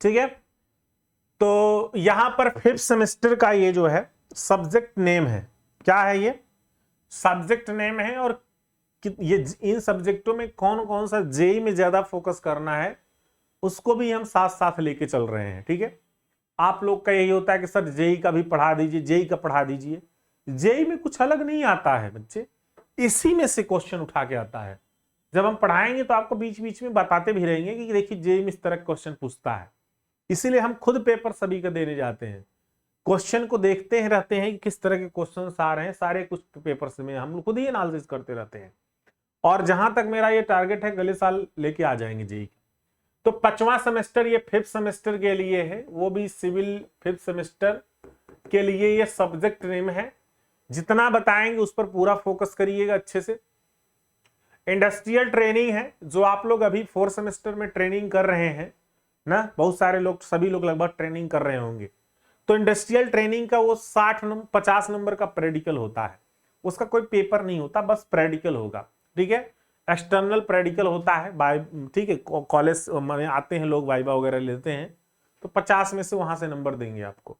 ठीक है। तो यहां पर 5th सेमेस्टर का ये जो है सब्जेक्ट नेम है, क्या है ये सब्जेक्ट नेम है, और ये इन सब्जेक्टों में कौन कौन सा जेई में ज्यादा फोकस करना है उसको भी हम साथ साथ लेके चल रहे हैं। ठीक है, आप लोग का यही होता है कि सर जेई का भी पढ़ा दीजिए, जेई का पढ़ा दीजिए। जेई में कुछ अलग नहीं आता है बच्चे, इसी में से क्वेश्चन उठा के आता है। जब हम पढ़ाएंगे तो आपको बीच बीच में बताते भी रहेंगे कि देखिए जेई में इस तरह क्वेश्चन पूछता है। इसीलिए हम खुद पेपर सभी का देने जाते हैं, क्वेश्चन को देखते हैं रहते हैं कि किस तरह के क्वेश्चन आ रहे हैं, सारे कुछ पेपर्स में हम खुद ही एनालिसिस करते रहते हैं। और जहां तक मेरा ये टारगेट है अगले साल लेके आ जाएंगे जेई। तो 5वां सेमेस्टर ये 5th सेमेस्टर के लिए है, वो भी सिविल 5th सेमेस्टर के लिए ये सब्जेक्ट नेम है। जितना बताएंगे उस पर पूरा फोकस करिएगा अच्छे से। इंडस्ट्रियल ट्रेनिंग है, जो आप लोग अभी 4th सेमेस्टर में ट्रेनिंग कर रहे हैं ना, बहुत सारे लोग, सभी लोग लगभग ट्रेनिंग कर रहे होंगे। तो इंडस्ट्रियल ट्रेनिंग का वो 50 नंबर का प्रैक्टिकल होता है, उसका कोई पेपर नहीं होता, बस प्रैक्टिकल होगा। ठीक है, एक्सटर्नल प्रैक्टिकल होता है। ठीक है, कॉलेज में आते हैं लोग, वाइवा वगैरह लेते हैं, तो 50 में से वहां से नंबर देंगे आपको,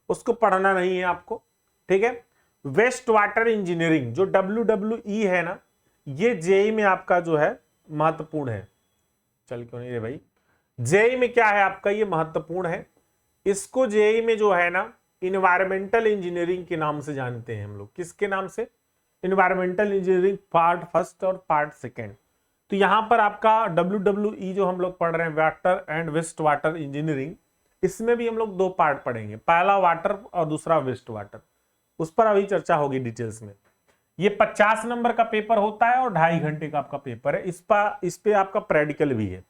उसको पढ़ना नहीं है आपको। ठीक है, वेस्ट वाटर इंजीनियरिंग जो WWE है ना, ये जेई में आपका जो है महत्वपूर्ण है। चल क्यों नहीं रे भाई, जेई में क्या है आपका, ये महत्वपूर्ण है। इसको जेई में जो है ना इन्वायरमेंटल इंजीनियरिंग के नाम से जानते हैं हम लोग। किसके नाम से, इन्वायरमेंटल इंजीनियरिंग पार्ट 1 और पार्ट 2। तो यहां पर आपका WWE जो हम लोग पढ़ रहे हैं, water and waste water engineering, इसमें भी हम लोग 2 पार्ट पढ़ेंगे, पहला वाटर और दूसरा वेस्ट वाटर। उस पर अभी चर्चा होगी डिटेल्स में। ये 50 नंबर का पेपर होता है और 2.5 घंटे का आपका पेपर है। इस पे आपका प्रैक्टिकल भी है।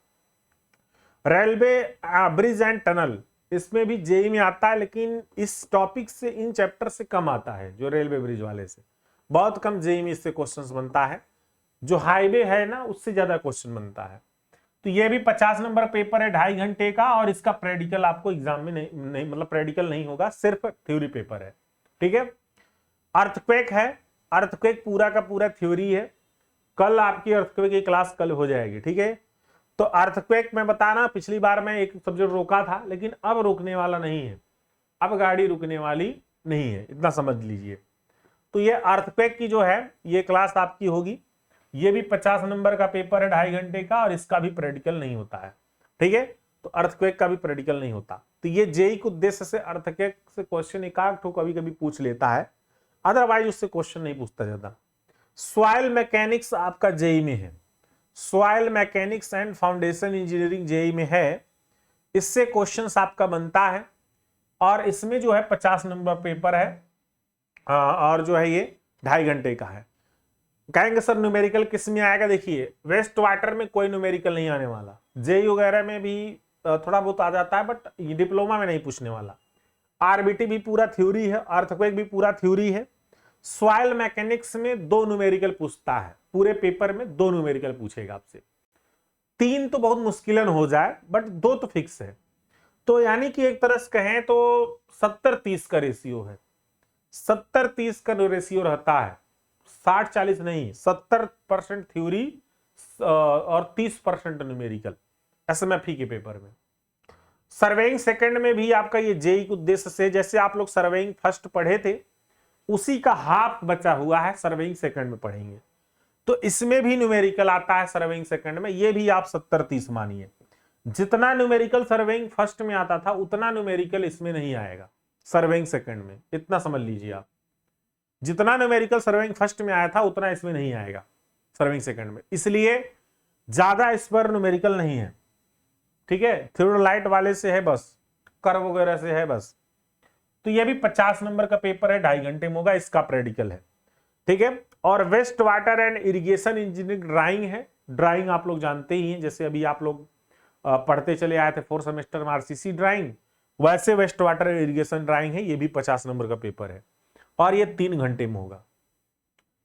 रेलवे ब्रिज एंड टनल, इसमें भी जेई में आता है, लेकिन इस टॉपिक से, इन चैप्टर से कम आता है। जो रेलवे ब्रिज वाले से बहुत कम जेई में इससे क्वेश्चंस बनता है। जो हाईवे है ना, उससे ज्यादा क्वेश्चन बनता है। तो ये भी 50 नंबर पेपर है 2.5 घंटे का, और इसका प्रैक्टिकल आपको एग्जाम में नहीं मतलब प्रैक्टिकल नहीं होगा, सिर्फ थ्योरी पेपर है। ठीक है, अर्थक्वेक है, अर्थक्वेक पूरा का पूरा थ्योरी है। कल आपकी अर्थक्वेक की क्लास कल हो जाएगी। ठीक है, तो अर्थक्वेक में बताना, पिछली बार मैं एक सब्जेक्ट रोका था, लेकिन अब रुकने वाला नहीं है, अब गाड़ी रुकने वाली नहीं है, इतना समझ लीजिए। तो ये अर्थक्वेक की जो है ये क्लास आपकी होगी। ये भी 50 नंबर का पेपर है 2.5 घंटे का, और इसका भी प्रैक्टिकल नहीं होता है। ठीक है, तो अर्थक्वेक का भी प्रैक्टिकल नहीं होता। तो ये जेई के उद्देश्य से अर्थक्वेक से क्वेश्चन एक आध ठो कभी कभी पूछ लेता है, अदरवाइज उससे क्वेश्चन नहीं पूछता ज्यादा। सॉइल मैकेनिक्स आपका जेई में है, soil mechanics and foundation engineering JE में है, इससे क्वेश्चंस आपका बनता है। और इसमें जो है 50 नंबर पेपर है, और जो है ये 2.5 घंटे का है। कहेंगे सर न्यूमेरिकल किस में आएगा, देखिए वेस्ट वाटर में कोई न्यूमेरिकल नहीं आने वाला, जेई वगैरह में भी थोड़ा बहुत आ जाता है, बट ये डिप्लोमा में नहीं पूछने वाला। आरबीटी भी पूरा थ्योरी है, अर्थक्वेक भी पूरा थ्योरी है। सॉइल मैकेनिक्स में 2 न्यूमेरिकल पूछता है, पूरे पेपर में 2 न्यूमेरिकल पूछेगा आपसे। 3 तो बहुत मुश्किलन हो जाए, बट 2 तो फिक्स है। तो यानी कि एक तरह से कहें तो 70-30 का रेशियो है, 70-30 का रेशियो रहता है, 60-40 नहीं, 70% थ्योरी और 30% न्यूमेरिकल एसएमएफई के पेपर में। सर्वेइंग सेकंड में भी आपका ये जेई के उद्देश्य से, जैसे आप लोग सर्वेइंग फर्स्ट पढ़े थे उसी का हाफ बचा हुआ है, सर्वेइंग सेकंड में पढ़ेंगे। तो इसमें भी न्यूमेरिकल आता है सर्वेइंग सेकंड में, ये भी आप 70-30 मानिए। जितना न्यूमेरिकल सर्वेइंग फर्स्ट में आता था उतना न्यूमेरिकल इसमें नहीं आएगा सर्वेइंग सेकंड में, इतना समझ लीजिए आप। जितना न्यूमेरिकल सर्वेइंग फर्स्ट में आया था उतना इसमें नहीं आएगा सर्वेइंग सेकंड में, इसलिए ज्यादा इस पर न्यूमेरिकल नहीं है। ठीक है, थ्योरलाइट वाले से है बस, कर्व वगैरह से है बस। तो ये भी 50 नंबर का पेपर है, 2.5 घंटे में होगा, इसका प्रैक्टिकल है। ठीक है, और waste water and irrigation engineering drawing है। ड्राइंग आप लोग जानते ही हैं, जैसे अभी आप लोग पढ़ते चले आए थे 4th सेमेस्टर में आरसीसी ड्राइंग, वैसे waste water and irrigation drawing है। ये भी 50 नंबर का पेपर है, और ये 3 घंटे में होगा,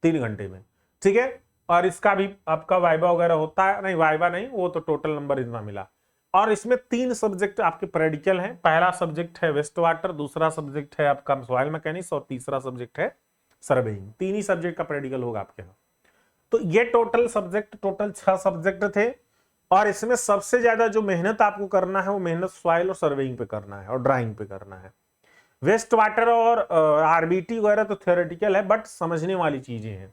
3 घंटे में। ठीक है, और इसका भी आपका वाइवा वगैरह होता है, नहीं वाइवा नहीं, वो तो टोटल नंबर इतना मिला। और इसमें 3 सब्जेक्ट आपके प्रैक्टिकल हैं। पहला सब्जेक्ट है वेस्ट वाटर, दूसरा सब्जेक्ट है आपका सॉइल मैकेनिक्स, और तीसरा सब्जेक्ट है सर्वेइंग। 3 ही सब्जेक्ट का प्रैक्टिकल होगा आपके यहाँ। तो ये टोटल 6 सब्जेक्ट थे। और इसमें सबसे ज्यादा जो मेहनत आपको करना है वो मेहनत सॉइल और सर्वेइंग पे करना है और ड्राइंग पे करना है। वेस्ट वाटर और आरबीटी वगैरह तो थ्योरेटिकल है, बट समझने वाली चीजें हैं,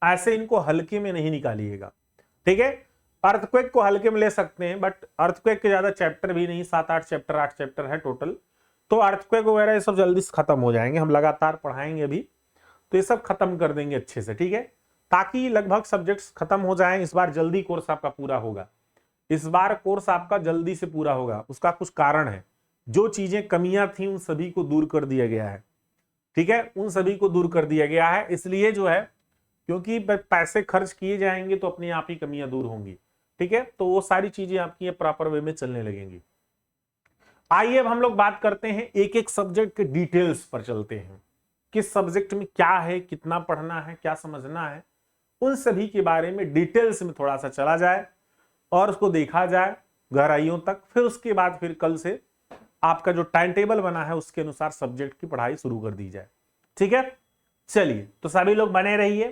ऐसे इनको हल्के में नहीं निकालिएगा, ठीक है। अर्थक्वेक को हल्के में ले सकते हैं, बट अर्थक्वेक के ज्यादा चैप्टर भी नहीं, 7-8 चैप्टर, 8 चैप्टर है टोटल, तो अर्थक्वेक वगैरह ये सब जल्दी से खत्म हो जाएंगे, हम लगातार पढ़ाएंगे अभी, तो ये सब खत्म कर देंगे अच्छे से, ठीक है, ताकि लगभग सब्जेक्ट्स खत्म हो जाएं। इस बार जल्दी कोर्स आपका पूरा होगा, इस बार कोर्स आपका जल्दी से पूरा होगा, उसका कुछ कारण है, जो चीजें कमियां थी उन सभी को दूर कर दिया गया है, ठीक है, उन सभी को दूर कर दिया गया है, इसलिए जो है, क्योंकि पैसे खर्च किए जाएंगे तो अपने आप ही कमियां दूर होंगी, ठीक है, तो वो सारी चीजें आपकी प्रॉपर वे में चलने लगेंगी। आइए अब हम लोग बात करते हैं, एक एक सब्जेक्ट के डिटेल्स पर चलते हैं, किस सब्जेक्ट में क्या है, कितना पढ़ना है, क्या समझना है, उन सभी के बारे में डिटेल्स में थोड़ा सा चला जाए और उसको देखा जाए गहराइयों तक। फिर उसके बाद फिर कल से आपका जो टाइम टेबल बना है उसके अनुसार सब्जेक्ट की पढ़ाई शुरू कर दी जाए, ठीक है। चलिए, तो सभी लोग बने रहिए,